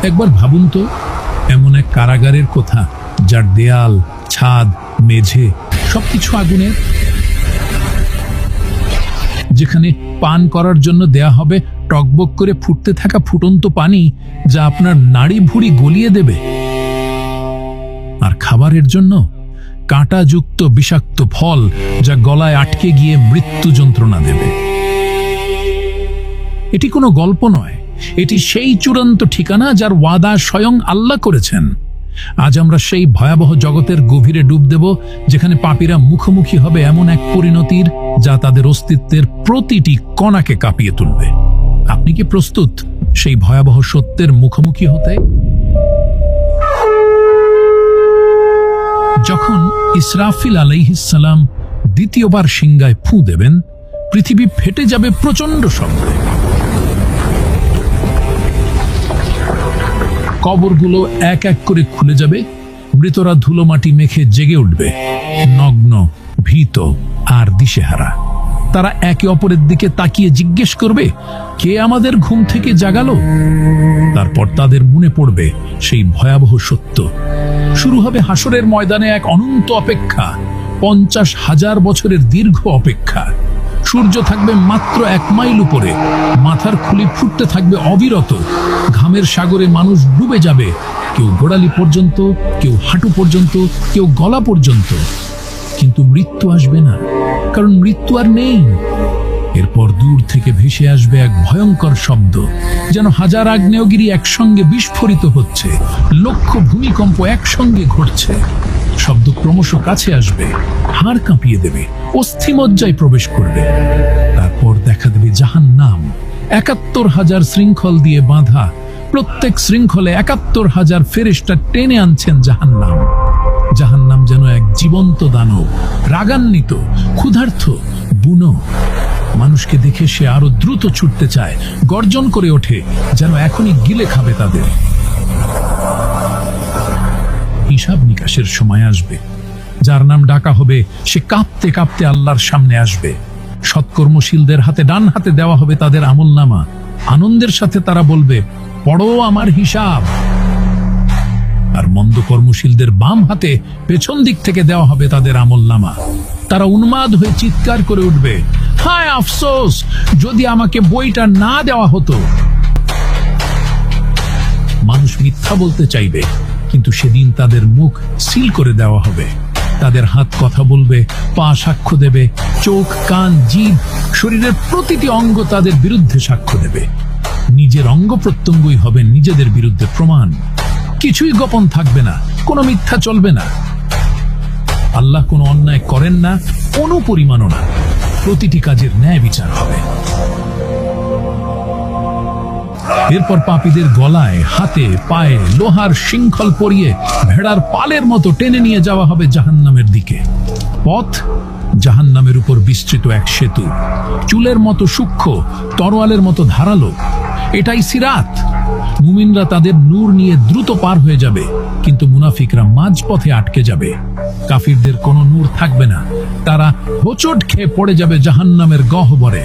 একবার ভাবুন তো, এমন এক কারাগারের কথা যার দেয়াল, ছাদ, মেঝে সবকিছু আগুনের, যেখানে পান করার জন্য দেয়া হবে টকবক করে ফুটতে থাকা ফুটন্ত পানি যা আপনার নাড়ি ভুড়ি গলিয়ে দেবে, আর খাবারের জন্য কাঁটাযুক্ত বিষাক্ত ফল যা গলায় আটকে গিয়ে মৃত্যু যন্ত্রণা দেবে। এটি কোনো গল্প নয়, এটি সেই চূড়ান্ত ঠিকানা যার ওয়াদা স্বয়ং আল্লাহ করেছেন। আজ আমরা সেই ভয়াবহ জগতের গভীরে ডুব দেব, যেখানে পাপীরা মুখোমুখি হবে এমন এক পরিণতির যা তাদের অস্তিত্বের প্রতিটি কণাকে কাঁপিয়ে তুলবে। আপনি কি প্রস্তুত সেই ভয়াবহ সত্যের মুখোমুখি হতে? যখন ইসরাফিল আলাইহিস সালাম দ্বিতীয়বার সিংগায় ফু দেবেন, পৃথিবী ফেটে যাবে প্রচন্ড শব্দে। কবরগুলো এক এক করে খুলে যাবে, মৃতরা ধুলো মাটি মেখে জেগে উঠবে, নগ্ন, ভীত আর দিশেহারা। তারা একে অপরের দিকে তাকিয়ে জিজ্ঞেস করবে, কে আমাদের ঘুম থেকে জাগালো? তারপর তাদের মনে পড়বে সেই ভয়াবহ সত্য। শুরু হবে হাসরের ময়দানে এক অনন্ত অপেক্ষা, 50,000 বছরের দীর্ঘ অপেক্ষা। সূর্য থাকবে মাত্র 1 মাইল উপরে, মাথার খুলি ফুটতে থাকবে অবিরত, ঘামের সাগরে মানুষ ডুবে যাবে, কেউ গোড়ালি পর্যন্ত, কেউ হাঁটু পর্যন্ত, কেউ গলা পর্যন্ত। কিন্তু মৃত্যু আসবে না, কারণ মৃত্যু আর নেই। এরপর দূর থেকে ভেসে আসবে এক ভয়ঙ্কর শব্দ, যেন হাজার আগ্নেয়গিরি একসঙ্গে বিস্ফোরিত হচ্ছে, লক্ষ ভূমিকম্প একসঙ্গে ঘটছে। শব্দ ক্রমশ কাছে আসবে, হাড় কাঁপিয়ে দেবে, অস্থিমজ্জায় প্রবেশ করবে। তারপর দেখা দেবে জাহান্নাম, ৭১,০০০ শৃঙ্খল দিয়ে বাঁধা। প্রত্যেক শৃঙ্খলে ৭১,০০০ ফেরেশতা টেনে আনছেন জাহান্নাম। জাহান্নাম যেন এক জীবন্ত দানব, রাগান্বিত, ক্ষুধার্ত, বুনো। মানুষকে দেখে সে আরো দ্রুত ছুটতে চায়, গর্জন করে ওঠে, যেন এখনই গিলে খাবে তাদের। হিসাব নিকাশের সময় আসবে, যার নাম ডাকা হবে সে কাঁপতে কাঁপতে আল্লাহর সামনে আসবে। সৎকর্মশীলদের হাতে ডান হাতে দেওয়া হবে তাদের আমলনামা। আনন্দের সাথে তারা বলবে, পড়ো আমার হিসাব। আর মন্দ কর্মশীলদের বাম হাতে পেছন দিক থেকে দেওয়া হবে তাদের আমলনামা। তারা উন্মাদ হয়ে চিৎকার করে উঠবে, হায় আফসোস, যদি আমাকে বইটা না দেওয়া হতো। মানুষ মিথ্যা বলতে চাইবে, কিন্তু সেদিন তাদের মুখ সিল করে দেওয়া হবে। তাদের হাত কথা বলবে, পা সাক্ষ্য দেবে, চোখ, কান, জিভ, শরীরের প্রতিটি অঙ্গ তাদের বিরুদ্ধে সাক্ষ্য দেবে। নিজের অঙ্গ প্রত্যঙ্গই হবে নিজেদের বিরুদ্ধে প্রমাণ। কিছুই গোপন থাকবে না, কোনো মিথ্যা চলবে না। আল্লাহ কোনো অন্যায় করেন না, কোনো পরিমাণও না। প্রতিটি কাজের ন্যায় বিচার হবে। এরপর পাপীদের গলায়, হাতে, পায়ে লোহার শৃঙ্খল পরিয়ে ভেড়ার পালের মতো টেনে নিয়ে যাওয়া হবে জাহান্নামের দিকে। পথ জাহান্নামের উপর বিস্তৃত এক সেতু, চুলের মতো সূক্ষ্ম, তরোয়ালের মতো ধারালো। এটাই সিরাত। মুমিনরা তাদের নূর নিয়ে দ্রুত পার হয়ে যাবে, কিন্তু মুনাফিকরা মাঝপথে আটকে যাবে। কাফিরদের কোনো নূর থাকবে না, তারা হোঁচট খেয়ে পড়ে যাবে জাহান্নামের গহ্বরে।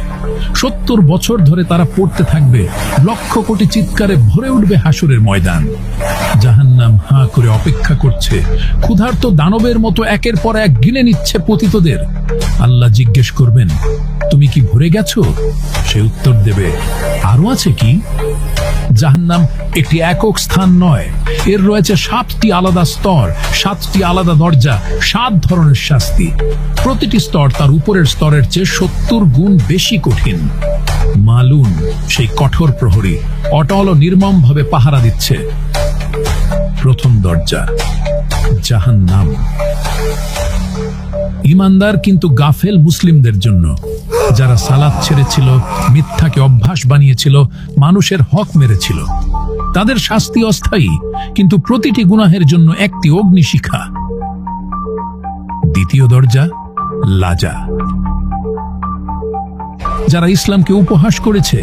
৭০ বছর ধরে তারা পড়তে থাকবে, লক্ষ কোটি চিৎকারে ভরে উঠবে হাসরের ময়দান। জাহান্নাম হাঁ করে অপেক্ষা করছে, ক্ষুধার্ত দানবের মতো একের পর এক গিলে নিচ্ছে পতিতদের। আল্লাহ জিজ্ঞেস করবেন, তুমি কি ভরে গেছো? সে উত্তর দেবে, আরো আছে কি? জাহান্নাম একটি একক স্থান নয়, এর রয়েছে ৭টি আলাদা স্তর, ৭টি আলাদা দরজা, ৭ ধরনের শাস্তি। প্রতিটি স্তর তার উপরের স্তরের চেয়ে ৭০ গুণ বেশি কঠিন। মালুন সেই কঠোর প্রহরী অটল ও নির্মম ভাবে পাহারা দিচ্ছে। প্রথম দরজা জাহান্নাম। ঈমানদার কিন্তু গাফেল মুসলিমদের জন্য, যারা সালাত ছেড়েছিল, মিথ্যাকে অভ্যাস বানিয়েছিল, মানুষের হক মেরেছিল। তাদের শাস্তি অস্থায়ী, কিন্তু প্রতিটি গুনাহের জন্য একটি অগ্নিশিখা। দ্বিতীয় দরজা লাজা। যারা ইসলামকে উপহাস করেছে,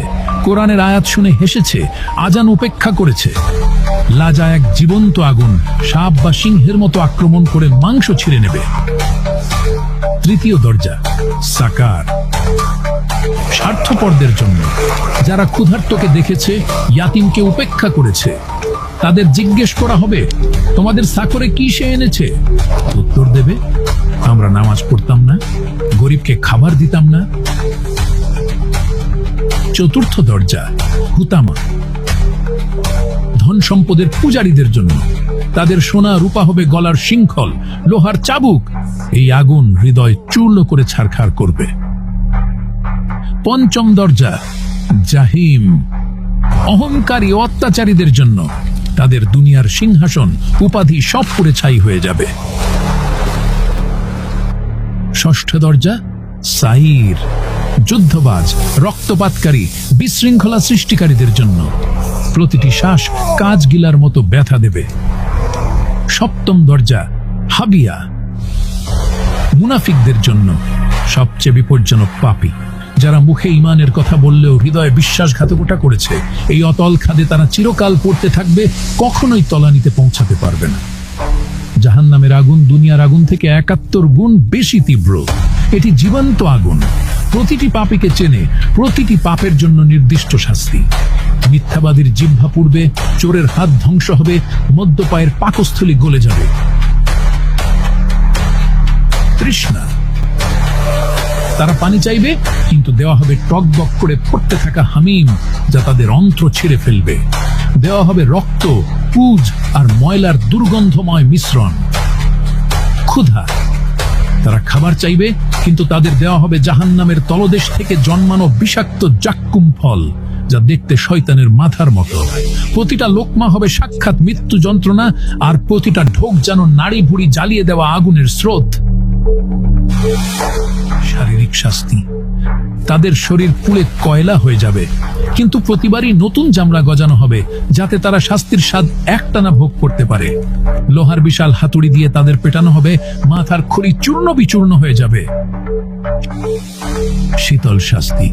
কোরআনের আয়াত শুনে হেসেছে, আজান উপেক্ষা করেছে। লাজা এক জীবন্ত আগুন, সাপ বা সিংহের মতো আক্রমণ করে মাংস ছিঁড়ে নেবে। তৃতীয় দরজা সাকার। স্বার্থপরদের জন্য, যারা ক্ষুধার্তকে দেখেছে, ইয়াতিমকে উপেক্ষা করেছে, তাদের জিজ্ঞেস করা হবে, তোমাদের সাকরে কি সে এনেছে? উত্তর দেবে, আমরা নামাজ পড়তাম না, গরিবকে খাবার দিতাম না। চতুর্থ দরজা হুতামা, ধন সম্পদের পূজারীদের জন্য। তাদের সোনা রূপা হবে গলার শৃঙ্খল, লোহার চাবুক। এই আগুন হৃদয় চূর্ণ করে ছারখার করবে। পঞ্চম দরজা জাহিম, অহংকারী অত্যাচারীদের জন্য। তাদের দুনিয়ার সিংহাসন উপাধি সব পুড়ে ছাই হয়ে যাবে। ষষ্ঠ দরজা সাইর, যুদ্ধবাজ, রক্তপাতকারী, বিশৃঙ্খলা সৃষ্টিকারীদের জন্য। প্রতিটি শ্বাস কাজ গিলার মতো ব্যথা দেবে। সপ্তম দরজা হাবিয়া, মুনাফিকদের জন্য। সবচেয়ে বিপজ্জনক পাপী, যারা মুখে ঈমানের কথা বললেও হৃদয়ে বিশ্বাসঘাতকতা করেছে। এই অতল খাদে তারা চিরকাল পড়তে থাকবে, কখনোই তলানিতে পৌঁছাতে পারবে না। জাহান্নামের আগুন দুনিয়ার আগুন থেকে ৭১ গুণ বেশি তীব্র। এটি জীবন্ত আগুন, প্রতিটি পাপীকে চেনে, প্রতিটি পাপের জন্য নির্দিষ্ট শাস্তি। মিথ্যাবাদীর জিহ্বা পুড়বে, চোরের হাত ধ্বংস হবে, মদ্যপায়ের পাকস্থলী গলে যাবে। তৃষ্ণা, তারা পানি চাইবে, কিন্তু দেওয়া হবে টকবক করে ফুটতে থাকা হামিম, যা তাদের অন্ত্র ছিঁড়ে ফেলবে। দেওয়া হবে রক্ত, পুজ আর ময়লার দুর্গন্ধময় মিশ্রণ। ক্ষুধা, তারা খাবার চাইবে, কিন্তু তাদের দেওয়া হবে জাহান্নামের তলদেশ থেকে জন্মানো বিষাক্ত জাক্কুম ফল, যা দেখতে শয়তানের মাথার মতো। প্রতিটা লোকমা হবে সাক্ষাৎ মৃত্যু যন্ত্রণা, আর প্রতিটা ঢোক যেন নাড়ি ভুড়ি জ্বালিয়ে দেওয়া আগুনের স্রোত। শারীরিক শাস্তি, তাদের শরীর পুড়ে কয়লা হয়ে যাবে, কিন্তু প্রতিবারই নতুন চামড়া গজানো হবে, যাতে তারা শাস্তির স্বাদ একটানা ভোগ করতে পারে। লোহার বিশাল হাতুড়ি দিয়ে তাদের পেটানো হবে, মাথার খুলি চূর্ণ বিচূর্ণ হয়ে যাবে। শীতল শাস্তি,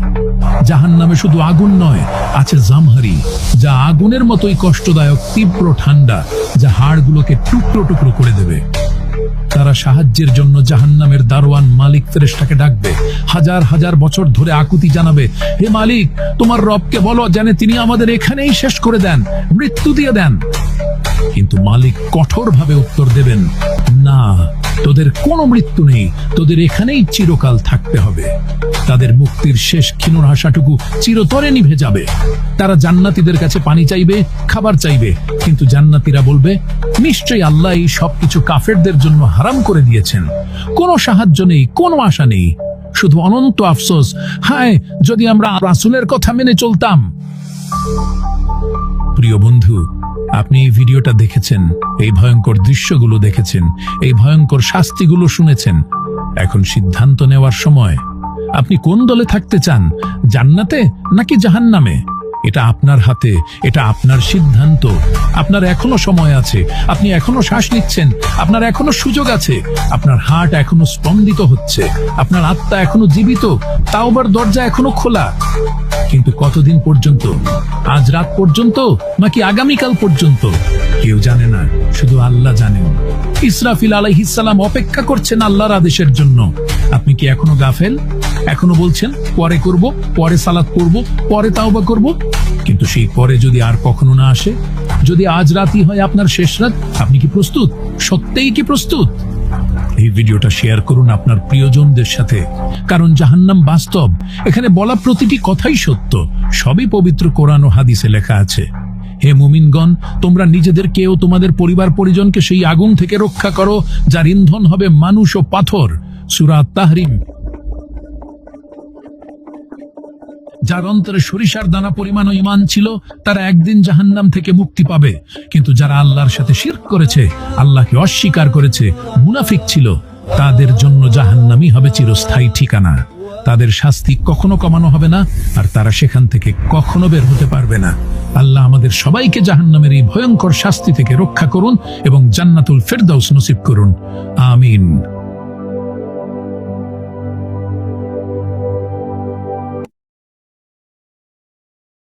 জাহান্নামে শুধু আগুন নয়, আছে জামহারি, যা আগুনের মতোই কষ্টদায়ক, তীব্র ঠান্ডা, যা হাড়গুলোকে টুকরো টুকরো করে দেবে। তারা সাহায্যের জন্য জাহান্নামের দারোয়ান মালিক ফেরেশতাকে ডাকবে, হাজার হাজার বছর ধরে আকুতি জানাবে, হে মালিক, তোমার রবকে বলো যেন তিনি আমাদের এখানেই শেষ করে দেন, মৃত্যু দিয়ে দেন। কিন্তু মালিক কঠোরভাবে উত্তর দেবেন, না, তোদের কোনো মৃত্যু নেই, তোদের এখানেই চিরকাল থাকতে হবে। তাদের মুক্তির শেষ ক্ষীণ আশাটুকু চিরতরে নিভে যাবে। তারা জান্নাতীদের কাছে পানি চাইবে, খাবার চাইবে, কিন্তু জান্নাতীরা বলবে, নিশ্চয়ই আল্লাহ এই সবকিছু কাফেরদের জন্য হারাম করে দিয়েছেন। কোনো সাহায্য নেই, কোনো আশা নেই, শুধু অনন্ত আফসোস, হায় যদি আমরা রাসূলের কথা মেনে চলতাম। প্রিয় বন্ধু, আপনি এই ভিডিওটা দেখেছেন, এই ভয়ঙ্কর দৃশ্যগুলো দেখেছেন, এই ভয়ঙ্কর শাস্তিগুলো শুনেছেন। এখন সিদ্ধান্ত নেওয়ার সময়। আপনি কোন দলে থাকতে চান, জান্নাতে নাকি জাহান্নামে? এটা আপনার হাতে, এটা আপনার সিদ্ধান্ত। আপনার এখনো সময় আছে, আপনি এখনো শ্বাস নিচ্ছেন, আপনার এখনো সুযোগ আছে, আপনার হার্ট এখনো স্পন্দিত হচ্ছে, আপনার আত্মা এখনো জীবিত, তাওবার দরজা এখনো খোলা। কিন্তু কতদিন পর্যন্ত? আজ রাত পর্যন্ত নাকি আগামীকাল পর্যন্ত? কেউ জানে না, শুধু আল্লাহ জানেন। ইসরাফিল আলাইহিস সালাম অপেক্ষা করছেন আল্লাহর আদেশের জন্য। আপনি কি এখনো গাফেল? এখনো বলছেন পরে করব, পরে সালাত করব, পরে তাওবা করব। কিন্তু সেই পরে যদি আর কখনো না আসে, যদি আজ রাতই হয় আপনার শেষ রাত, আপনি কি প্রস্তুত? সত্যিই কি প্রস্তুত? এই ভিডিওটা শেয়ার করুন আপনার প্রিয়জনদের সাথে, কারণ জাহান্নাম বাস্তব। এখানে বলা প্রতিটি কথাই সত্য, সবই পবিত্র কোরআন ও হাদিসে লেখা আছে। হে মুমিনগণ, তোমরা নিজেদেরকে ও তোমাদের পরিবার পরিজনকে সেই আগুন থেকে রক্ষা করো, যার ইন্ধন হবে মানুষ ও পাথর। সূরা তাহরিম। যার অন্তরে সরিষার দানা পরিমাণ ঈমান ছিল, তারা একদিন জাহান্নাম থেকে মুক্তি পাবে। কিন্তু যারা আল্লাহর সাথে শিরক করেছে, আল্লাহকে অস্বীকার করেছে, মুনাফিক ছিল, তাদের জন্য জাহান্নামই হবে চিরস্থায়ী ঠিকানা। তাদের শাস্তি কখনো কমানো হবে না, আর তারা সেখান থেকে কখনো বের হতে পারবে না। আল্লাহ আমাদের সবাইকে জাহান্নামের এই ভয়ঙ্কর শাস্তি থেকে রক্ষা করুন এবং জান্নাতুল ফেরদাউস নসিব করুন। আমিন।